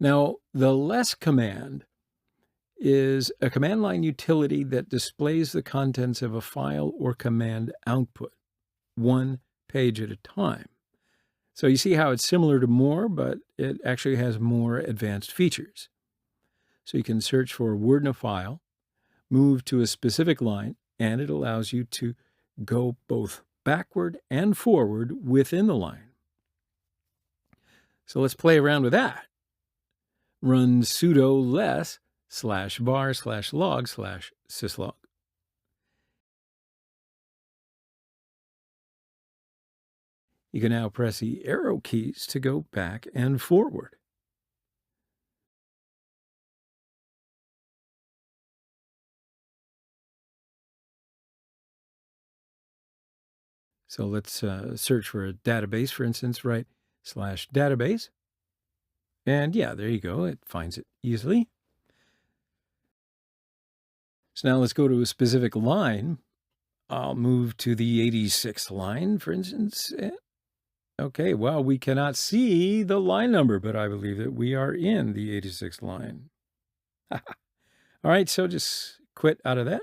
Now, the less command is a command line utility that displays the contents of a file or command output, one page at a time. So you see how it's similar to more, but it actually has more advanced features. So you can search for a word in a file, move to a specific line, and it allows you to go both backward and forward within the line. So let's play around with that. Run sudo less /var/log/syslog. You can now press the arrow keys to go back and forward. So let's search for a database, for instance, right? /database. And yeah, there you go. It finds it easily. So now let's go to a specific line. I'll move to the 86th line, for instance. Okay, well, we cannot see the line number, but I believe that we are in the 86th line. All right, so just quit out of that.